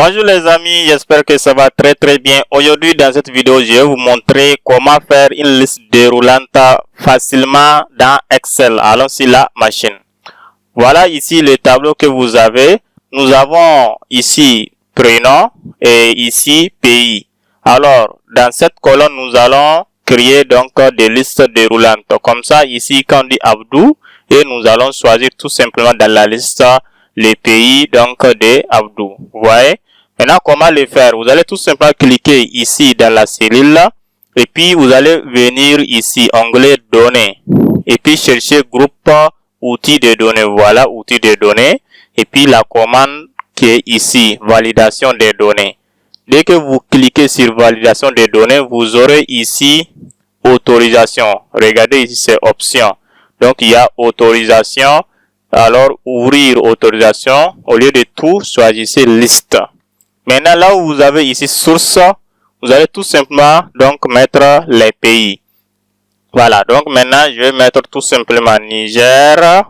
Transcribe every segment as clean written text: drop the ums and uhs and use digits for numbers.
Bonjour les amis, j'espère que ça va très bien. Aujourd'hui dans cette vidéo, je vais vous montrer comment faire une liste déroulante facilement dans Excel. Allons sur la machine. Voilà ici le tableau que vous avez. Nous avons ici prénom et ici pays. Alors dans cette colonne, nous allons créer donc des listes déroulantes. Comme ça ici quand on dit Abdou, et nous allons choisir tout simplement dans la liste les pays donc de Abdou. Vous voyez? Maintenant, comment le faire? Vous allez tout simplement cliquer ici dans la cellule et puis vous allez venir ici, onglet données et puis chercher groupe outils de données. Voilà, outils de données et puis la commande qui est ici, validation des données. Dès que vous cliquez sur validation des données, vous aurez ici autorisation. Regardez ici, c'est option. Donc, il y a autorisation. Alors, ouvrir autorisation. Au lieu de tout, choisissez liste. Maintenant, là où vous avez ici source, vous allez tout simplement donc mettre les pays. Voilà. Donc, maintenant, je vais mettre tout simplement Niger.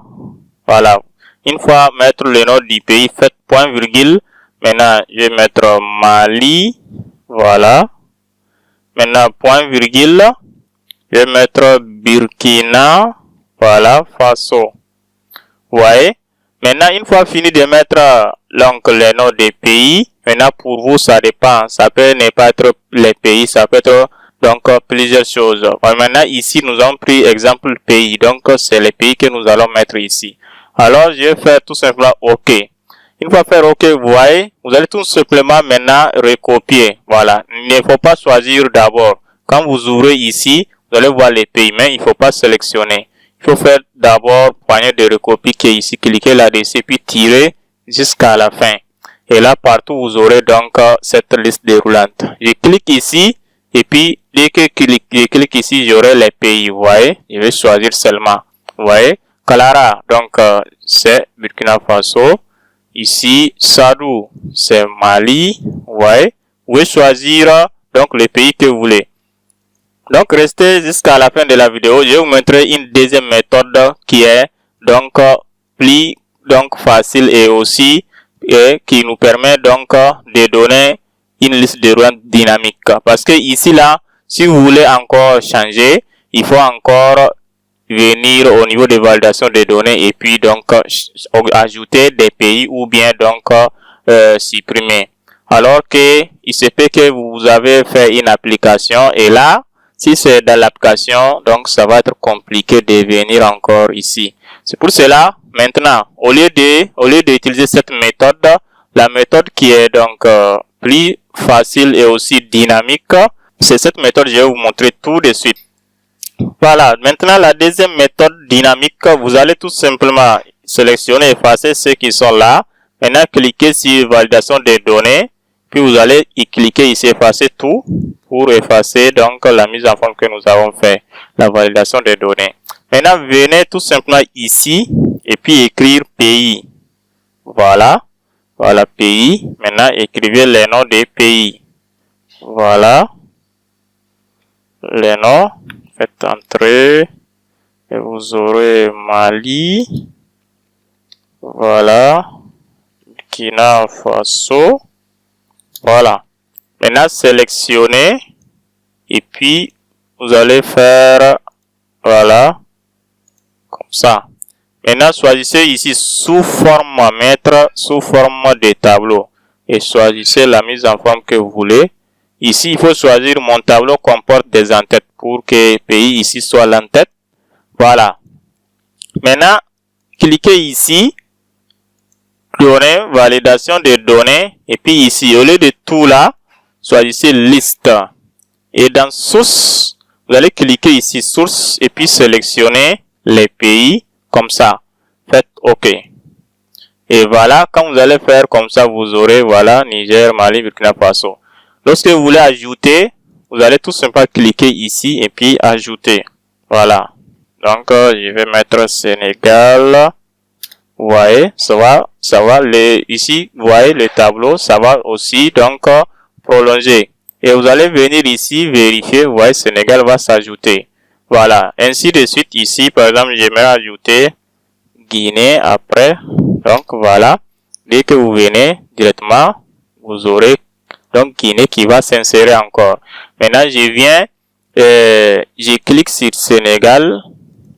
Voilà. Une fois mettre le nom du pays, faites point virgule. Maintenant, je vais mettre Mali. Voilà. Maintenant, point virgule. Je vais mettre Burkina. Voilà. Faso. Vous voyez? Maintenant, une fois fini de mettre donc les noms des pays, maintenant pour vous ça dépend, ça peut ne pas être les pays, ça peut être donc plusieurs choses. Maintenant ici nous avons pris exemple pays, donc c'est les pays que nous allons mettre ici. Alors je vais faire tout simplement OK. Une fois faire OK, vous voyez, vous allez tout simplement maintenant recopier. Voilà, il ne faut pas choisir d'abord. Quand vous ouvrez ici, vous allez voir les pays, mais il ne faut pas sélectionner. Il faut faire d'abord poignée de recopie qui est ici, cliquez là-dessus, puis tirer jusqu'à la fin. Et là, partout, vous aurez donc cette liste déroulante. Je clique ici, et puis dès que je clique ici, j'aurai les pays, vous voyez. Je vais choisir seulement, vous voyez. Clara, donc c'est Burkina Faso. Ici, Sadou, c'est Mali, vous voyez. Vous pouvez choisir donc les pays que vous voulez. Donc, restez jusqu'à la fin de la vidéo. Je vais vous montrer une deuxième méthode qui est donc plus facile et aussi qui nous permet donc de donner une liste déroulante dynamique. Parce que ici là, si vous voulez encore changer, il faut encore venir au niveau de validation des données et puis donc ajouter des pays ou bien donc supprimer. Alors que il se peut que vous avez fait une application et là, si c'est dans l'application, donc ça va être compliqué de venir encore ici. C'est pour cela, maintenant, au lieu d'utiliser cette méthode, la méthode qui est donc plus facile et aussi dynamique, c'est cette méthode, je vais vous montrer tout de suite. Voilà, maintenant la deuxième méthode dynamique, vous allez tout simplement sélectionner, effacer ceux qui sont là. Maintenant, cliquez sur validation des données, puis vous allez y cliquer ici, effacer tout. Pour effacer donc la mise en forme que nous avons fait, la validation des données. Maintenant, venez tout simplement ici et puis écrire pays. Voilà. Voilà, pays. Maintenant, écrivez les noms des pays. Voilà. Les noms. Faites entrer. Et vous aurez Mali. Voilà. Burkina Faso. Voilà. Maintenant, sélectionnez et puis vous allez faire, voilà, comme ça. Maintenant, choisissez ici sous forme, mettre sous forme de tableau et choisissez la mise en forme que vous voulez. Ici, il faut choisir mon tableau comporte des en-têtes pour que pays ici soit l'en-tête. Voilà. Maintenant, cliquez ici, données, validation des données et puis ici, au lieu de tout là, choisissez liste et dans source vous allez cliquer ici source et puis sélectionner les pays comme ça, faites OK et voilà. Quand vous allez faire comme ça, vous aurez voilà Niger, Mali, Burkina Faso. Lorsque vous voulez ajouter, vous allez tout simplement cliquer ici et puis ajouter. Voilà, donc je vais mettre Sénégal. Vous voyez, ça va ici, vous voyez le tableau, ça va aussi donc prolonger. Et vous allez venir ici vérifier, vous voyez, Sénégal va s'ajouter. Voilà, ainsi de suite ici, par exemple, j'aimerais ajouter Guinée après. Donc voilà, dès que vous venez directement, vous aurez donc Guinée qui va s'insérer encore. Maintenant, je viens, je clique sur Sénégal.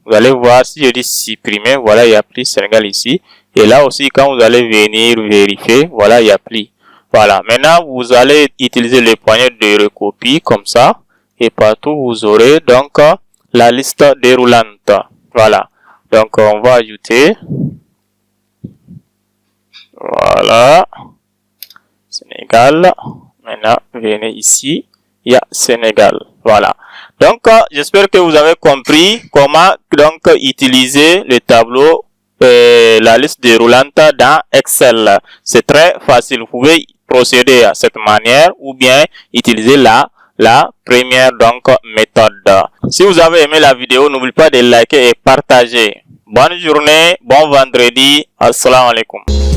Vous allez voir, si je dis supprimer, voilà, il y a plus Sénégal ici. Et là aussi, quand vous allez venir vérifier, voilà, il y a plus. Voilà, maintenant, vous allez utiliser le poignet de recopie comme ça. Et partout, vous aurez donc la liste déroulante. Voilà, donc on va ajouter. Voilà, Sénégal. Maintenant, venez ici, il y a Sénégal. Voilà. Donc, j'espère que vous avez compris comment donc utiliser le tableau, la liste déroulante dans Excel. C'est très facile. Vous pouvez procéder à cette manière ou bien utiliser la première donc méthode. Si vous avez aimé la vidéo, n'oubliez pas de liker et partager. Bonne journée, bon vendredi. Assalamu alaikum.